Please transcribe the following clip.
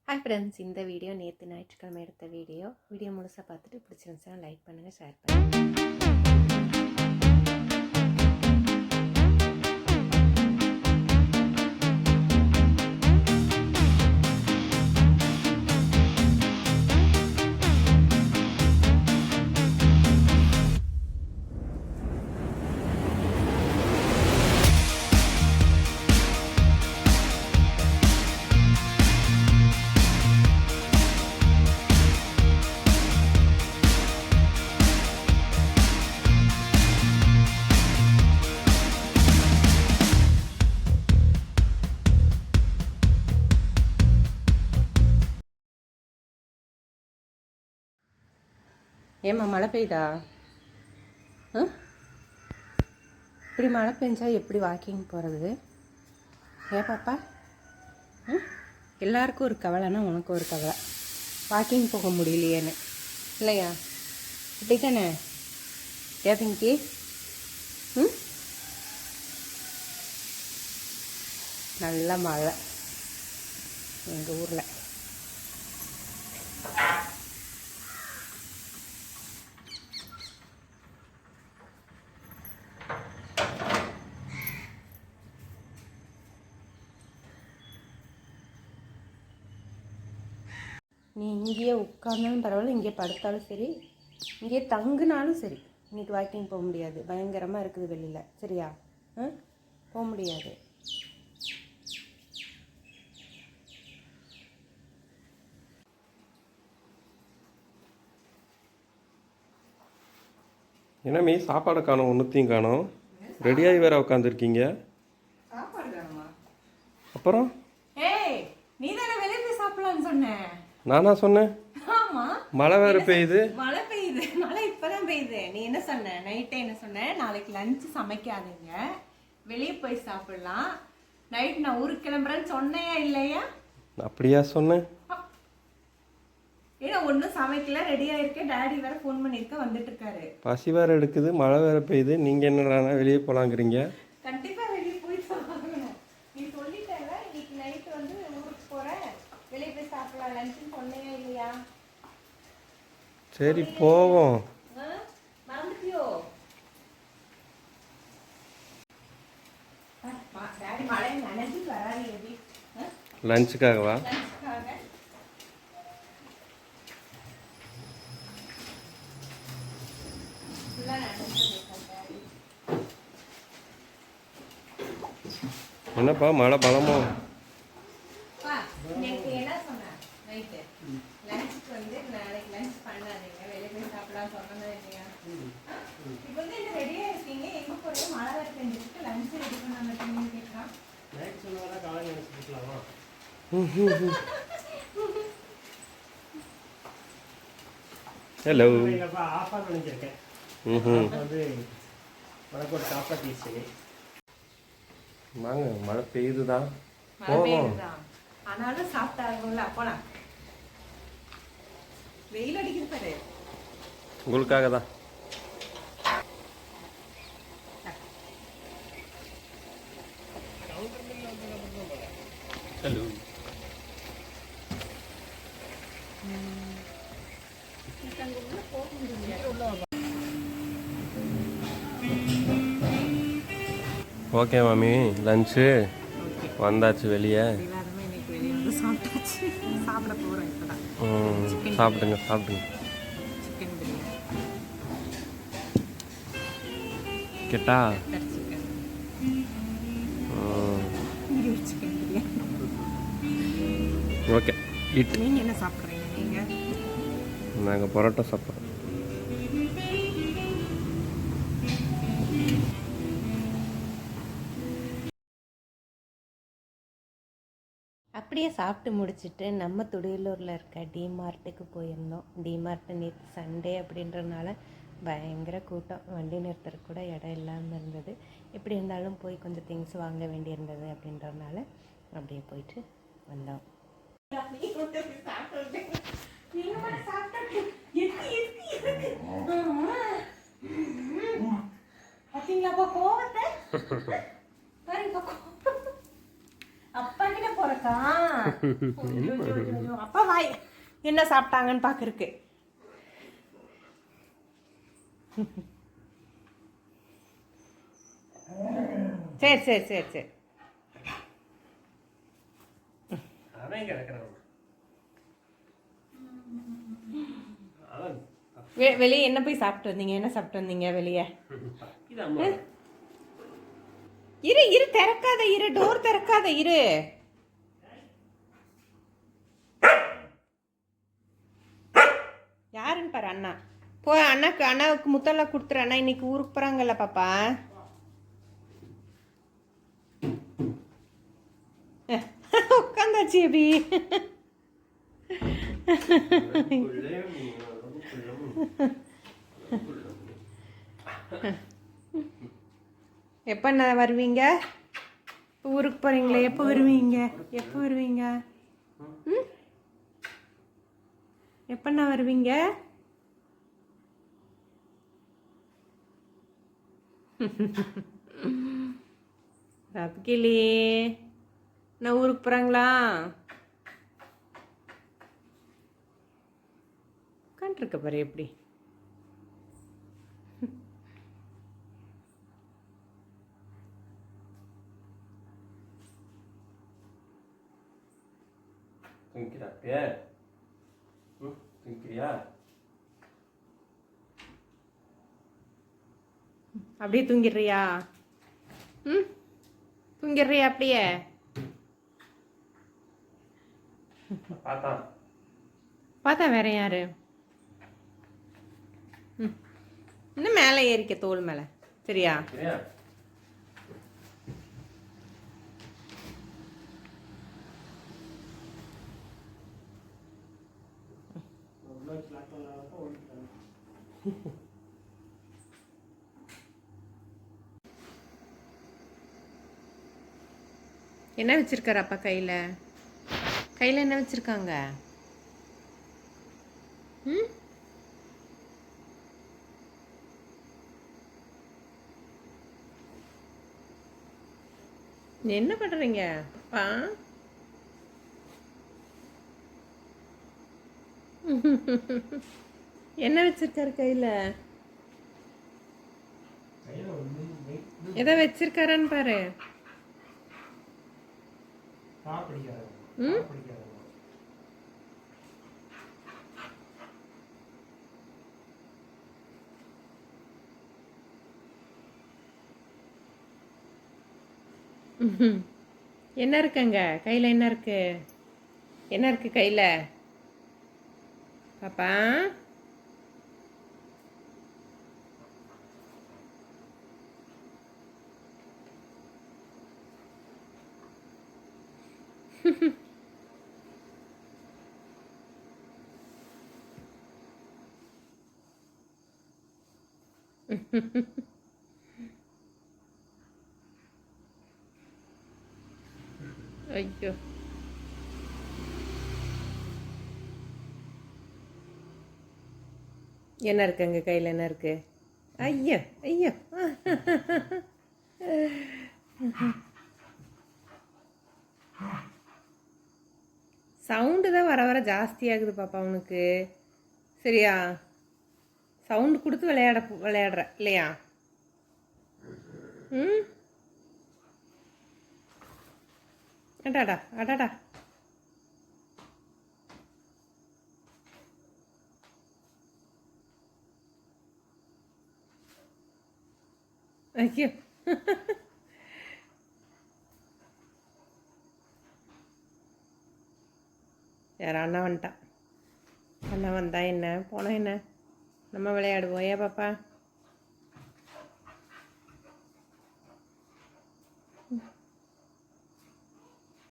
Hi friends, இந்த video நேற்று ஞாயிற்றுக்கிழமை எடுத்த வீடியோ முழுசாக பார்த்துட்டு பிடிச்சிருந்துச்சுன்னா லைக் பண்ணுங்கள், ஷேர் பண்ணுங்கள். ஏம்மா மழை பெய்யுதா? இப்படி மழை பெஞ்சா எப்படி வாக்கிங் போகிறது? பாப்பா, எல்லாருக்கும் ஒரு கவலைன்னா உனக்கு ஒரு கவலை, வாக்கிங் போக முடியலையேன்னு இல்லையா? இப்படி தானே பிங்கி? நல்ல மழை எங்கள் ஊரில். நீ இங்கேயே உட்கார்ந்தாலும் பரவாயில்ல, இங்கே படுத்தாலும் சரி, இங்கே தங்குனாலும் சரி, இன்றைக்கி வாக்கிங் போக முடியாது. பயங்கரமாக இருக்குது வெளியில், சரியா? போக முடியாது. என்னமே சாப்பாடு காணும், ஒன்றுத்தையும் காணும், ரெடியாகி வேற உட்காந்துருக்கீங்க. சாப்பாடு காணுமா? அப்புறம் நீ தானே வெளியே போய் சாப்பிடலான்னு சொன்னேன். நானா சொன்னேன்? ஆமா, மழை வேற பெய்யுது. மழை இப்பதான் பெய்யுது. நீ என்ன சொன்ன? நைட்டே என்ன சொன்ன? நாளைக்கு லஞ்ச் சமைக்காதீங்க, வெளியே போய் சாப்பிடலாம். நைட் நான் ஊருக்கு கிளம்புறேன்னு சொன்னையா இல்லையா? அப்படியா சொன்னேன்? ஏன்னா ஒன்றும் சமைக்கல, ரெடியா இருக்கேன். டாடி வேற ஃபோன் பண்ணிருக்க, வந்துட்டு இருக்காரு. பசி வேற எடுக்குது, மழை வேற பெய்யுது, நீங்க என்னடா வெளியே போலாங்கிறீங்க? கண்டிப்பா வெளியே போய் சாப்பிடணும். நீ சொல்லிட்டேல இன்னைக்கு நைட் வந்து ஊருக்கு போறேன், வெளியே போய் சாப்பிடலாம் லஞ்சுன்னு சொன்னையா இல்லையா? சரி போவோம். மறந்துட்டியோ? டாடி மழை நனைஞ்சு வராது எப்படி? லஞ்சுக்காகவா? என்னப்பா மழை பலமோ? என்ன சொன்ன நைட்டு? லஞ்சுக்கு வந்து நாளைக்கு லஞ்ச் பண்ணாதீங்க, வெளியே போய் சாப்பிடலாம் சொன்னதா இல்லையா? இப்போ வந்து என்ன ரெடியா இருக்கீங்க, எங்க போறீங்க? மழை வேற பெஞ்சிட்டு லஞ்ச் ரெடி பண்ண மாட்டீங்கன்னு கேட்கலாம். நைட் சொன்னதா காலையில எடுத்துக்கலாமா? ஹலோ. ஆஃபர் பண்ணிருக்கேன். வந்து உனக்கு ஒரு சாப்பாடு டீச்சர். வாங்க, மழை பெய்யுதுதான். மழை பெய்யுதுதான், ஆனாலும் சாப்பிட்டாருங்களா? போலாம். வெயில் அடிக்குது பாரு. உங்களுக்காக தான். ஹலோ. ஓகே மாமி, லஞ்சு வந்தாச்சு வெளியே. சாப்பிடுங்க சாப்பிடுங்க. கேட்டா ஓகே. நீங்க என்ன சாப்பிட்றீங்க? நீங்க? நாங்கள் பரோட்டா சாப்பிட்றோம். அப்படியே சாப்பிட்டு முடிச்சுட்டு நம்ம துடியலூரில் இருக்க டிமார்ட்டுக்கு போயிருந்தோம். டிமார்ட்டு நேற்று சண்டே அப்படின்றனால பயங்கர கூட்டம், வண்டி நிறுத்துறதுக்கு கூட இடம் இல்லாமல் இருந்தது. எப்படி இருந்தாலும் போய் கொஞ்சம் திங்ஸ் வாங்க வேண்டியிருந்தது அப்படின்றதுனால அப்படியே போயிட்டு வந்தோம். பார்த்தீங்களாப்பா கோவத்தை? அப்பா கிட்ட போறக்கா அப்பா வாய் என்ன சாப்பிட்டாங்கன்னு பார்க்கறக்கு. சரி சரி சரி சரி. அவன் கிடக்குறான். அவன் வெளியே என்ன போய் சாப்பிட்டு வந்தீங்க? என்ன சாப்பிட்டு வந்தீங்க வெளியே? இது அம்மா. இரு இரு, திறக்காத இரு, டோர் திறக்காத இரு. யாருன்னு பாரு அண்ணா. போ அண்ணாவுக்கு முத்தெல்லாம் கொடுத்துரு. அண்ணா இன்னைக்கு ஊருக்கு போகிறாங்கல்ல பாப்பா. உட்காந்தாச்சு எப்படி? எப்போ நான் வருவீங்க? இப்போ ஊருக்கு போகிறீங்களே, எப்போ வருவீங்க? எப்போ வருவீங்க? ம், எப்போ நான் வருவீங்க? ரப்கிலி நான் ஊருக்கு போகிறாங்களா? உட்காண்ட்ருக்க பாரு எப்படி. தூங்கிக்கிறாப்பியா? தூங்கிக்கிறியா? அப்படியே தூங்கிடுறியா? ம், தூங்கிடுறியா அப்படியே? பார்த்தா வேற யாரு? ம், இன்னும் மேலே ஏறிக்க, தோல் மேலே. சரியா? என்ன வச்சிருக்காரு அப்பா கையில்? கையில் என்ன வச்சிருக்காங்க? ம், என்ன பண்ணுறீங்க அப்பா? என்ன வச்சிருக்காரு கையில்? எதை வச்சிருக்காருன்னு பாரு. ம், என்ன இருக்குங்க கையில்? என்ன இருக்கு? என்ன இருக்கு கையில் பாப்பா? ஐயோ, என்ன இருக்குங்க கையில்? என்ன இருக்கு? ஐயோ ஐயோ. சவுண்டு தான் வர வர ஜாஸ்தியாகுது பாப்பா உனக்கு. சரியா? சவுண்டு கொடுத்து விளையாடுற இல்லையா? ம், அடாடா அடாடா. ஐயோ. யாரா அண்ணா வந்துட்டான். அண்ணா வந்தா என்ன, போனா என்ன, நம்ம விளையாடுவோம். ஏன் பாப்பா?